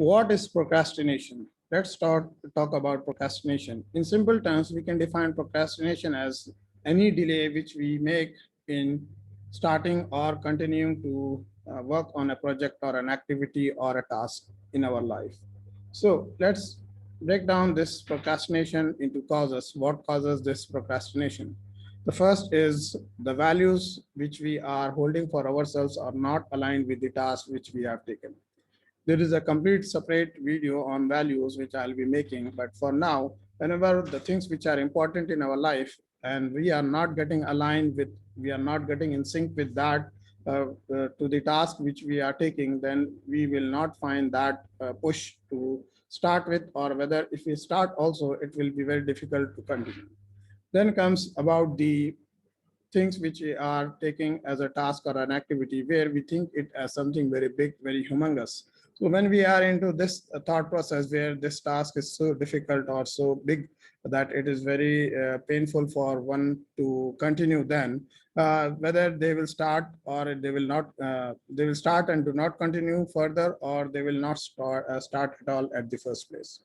What is procrastination? Let's talk about procrastination. In simple terms, we can define procrastination as any delay which we make in starting or continuing to work on a project or an activity or a task in our life. So let's break down this procrastination into causes. What causes this procrastination? The first is the values which we are holding for ourselves are not aligned with the task which we have taken. There is a complete separate video on values which I'll be making, but for now, whenever the things which are important in our life and we are not getting aligned with, we are not getting in sync with that to the task which we are taking, then we will not find that push to start with, or whether if we start also, it will be very difficult to continue. Then comes about the things which we are taking as a task or an activity where we think it as something very big, very humongous. So when we are into this thought process where this task is so difficult or so big that it is very painful for one to continue, then whether they will start or they will not, they will start and do not continue further, or they will not start at all at the first place.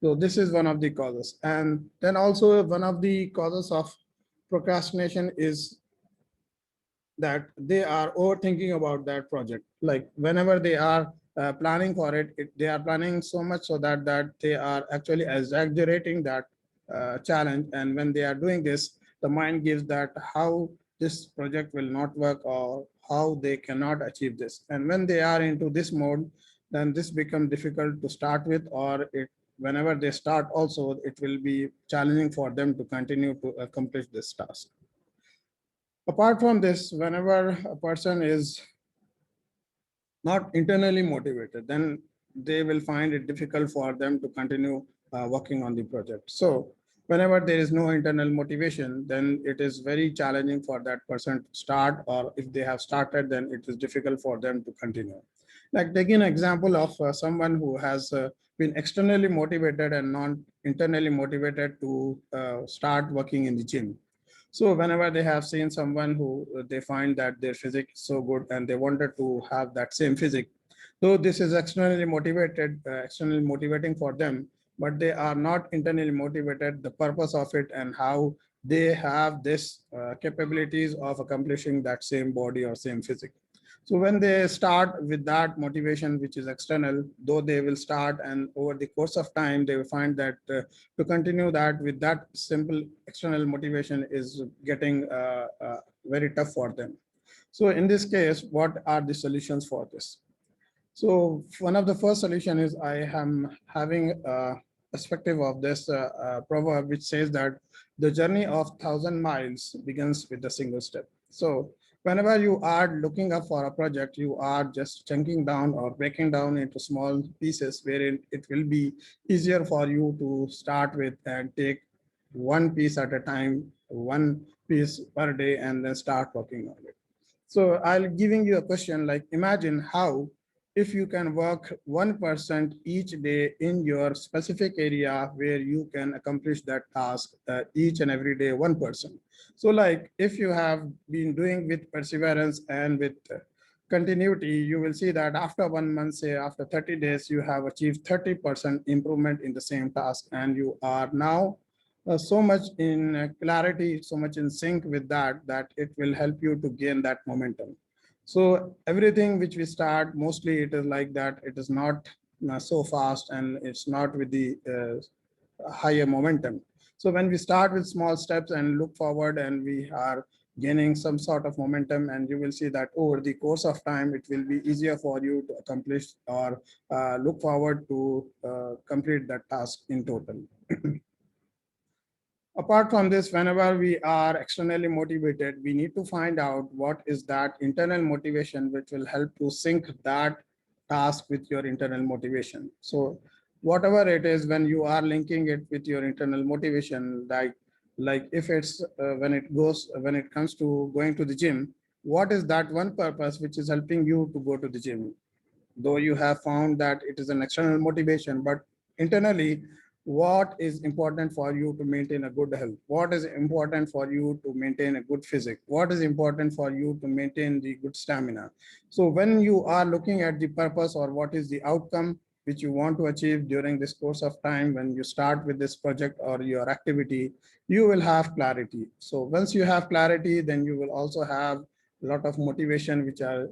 So this is one of the causes. And then also one of the causes of procrastination is that they are overthinking about that project. Like whenever they are planning for it, they are planning so much so that they are actually exaggerating that challenge. And when they are doing this, the mind gives that how this project will not work or how they cannot achieve this. And when they are into this mode, then this becomes difficult to start with, or it whenever they start also, it will be challenging for them to continue to accomplish this task. Apart from this, whenever a person is not internally motivated, then they will find it difficult for them to continue working on the project. So whenever there is no internal motivation, then it is very challenging for that person to start, or if they have started, then it is difficult for them to continue. Like taking an example of someone who has been externally motivated and not internally motivated to start working in the gym. So whenever they have seen someone who they find that their physique is so good and they wanted to have that same physique, though this is externally motivating for them, but they are not internally motivated, the purpose of it and how they have this capabilities of accomplishing that same body or same physique. So when they start with that motivation, which is external, though they will start, and over the course of time, they will find that to continue that with that simple external motivation is getting very tough for them. So in this case, what are the solutions for this? So one of the first solution is I am having a perspective of this proverb, which says that the journey of 1,000 miles begins with a single step. So whenever you are looking up for a project, you are just chunking down or breaking down into small pieces wherein it will be easier for you to start with and take one piece at a time, one piece per day, and then start working on it. So I'll giving you a question like, imagine how if you can work 1% each day in your specific area where you can accomplish that task each and every day 1%. So like if you have been doing with perseverance and with continuity, you will see that after 1 month, say after 30 days, you have achieved 30% improvement in the same task, and you are now so much in clarity, so much in sync with that it will help you to gain that momentum. So everything which we start, mostly it is like that. It is not so fast, and it's not with the higher momentum. So when we start with small steps and look forward, and we are gaining some sort of momentum, and you will see that over the course of time, it will be easier for you to accomplish or look forward to complete that task in total. Apart from this, whenever we are externally motivated, we need to find out what is that internal motivation which will help to sync that task with your internal motivation. So whatever it is, when you are linking it with your internal motivation, like if it's when it comes to going to the gym, what is that one purpose which is helping you to go to the gym? Though you have found that it is an external motivation, but internally, what is important for you to maintain a good health? What is important for you to maintain a good physique? What is important for you to maintain the good stamina? So when you are looking at the purpose or what is the outcome, which you want to achieve during this course of time, when you start with this project or your activity, you will have clarity. So once you have clarity, then you will also have a lot of motivation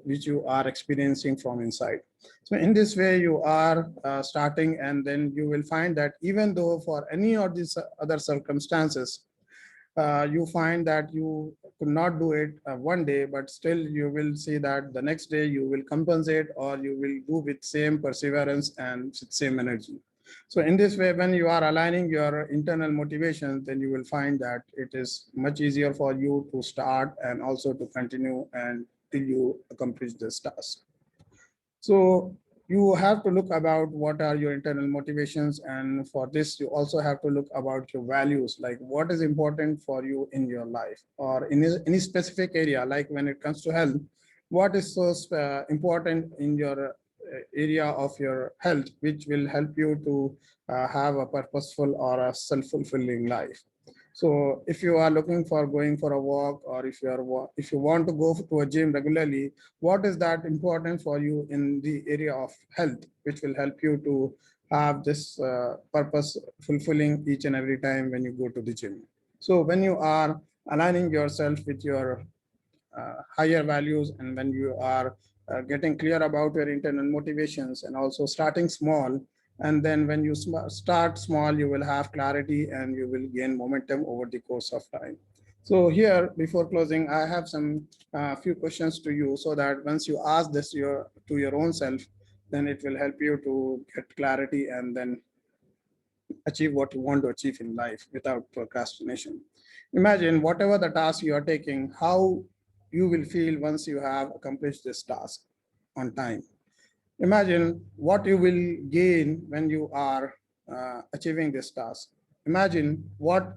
which you are experiencing from inside. So in this way, you are starting, and then you will find that even though for any of these other circumstances, you find that you could not do it one day, but still you will see that the next day you will compensate, or you will do with same perseverance and with same energy. So in this way, when you are aligning your internal motivation, then you will find that it is much easier for you to start and also to continue and till you accomplish this task. So you have to look about what are your internal motivations. And for this, you also have to look about your values, like what is important for you in your life or in any specific area. Like when it comes to health, what is so important in your area of your health, which will help you to have a purposeful or a self-fulfilling life. So if you are looking for going for a walk, or if you want to go to a gym regularly, what is that important for you in the area of health, which will help you to have this purpose fulfilling each and every time when you go to the gym. So when you are aligning yourself with your higher values, and when you are getting clear about your internal motivations, and also starting small, and then when you start small, you will have clarity and you will gain momentum over the course of time. So here, before closing, I have some few questions to you, so that once you ask this to your own self, then it will help you to get clarity and then achieve what you want to achieve in life without procrastination. Imagine whatever the task you are taking, how you will feel once you have accomplished this task on time. Imagine what you will gain when you are achieving this task. Imagine what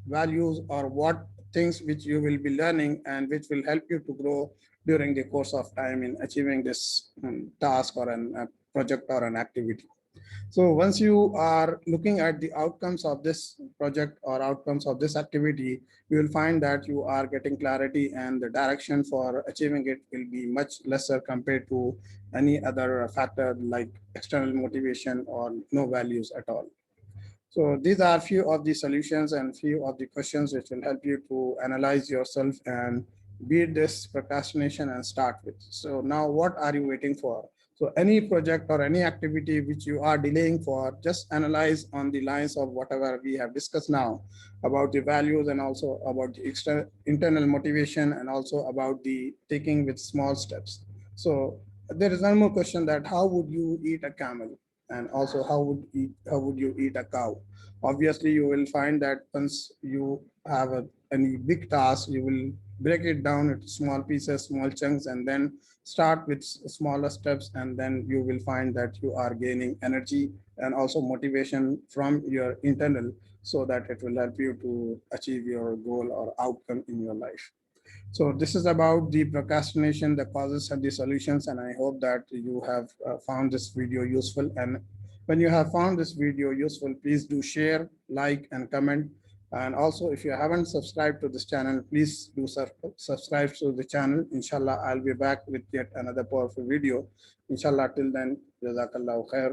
values or what things which you will be learning and which will help you to grow during the course of time in achieving this task or a project or an activity. So once you are looking at the outcomes of this project or outcomes of this activity, you will find that you are getting clarity, and the direction for achieving it will be much lesser compared to any other factor like external motivation or no values at all. So these are few of the solutions and few of the questions which will help you to analyze yourself and beat this procrastination and start with. So now what are you waiting for? So any project or any activity which you are delaying for, just analyze on the lines of whatever we have discussed now about the values, and also about the internal motivation, and also about the taking with small steps. So there is one more question, that how would you eat a camel? And also how would you eat a cow? Obviously you will find that once you have any big task, you will break it down into small pieces, small chunks, and then start with smaller steps, and then you will find that you are gaining energy and also motivation from your internal, so that it will help you to achieve your goal or outcome in your life. So this is about the procrastination, the causes and the solutions, and I hope that you have found this video useful. And when you have found this video useful, please do share, like, and comment. And also, if you haven't subscribed to this channel, please do subscribe to the channel. Inshallah, I'll be back with yet another powerful video. Inshallah, till then, Jazakallahu khair.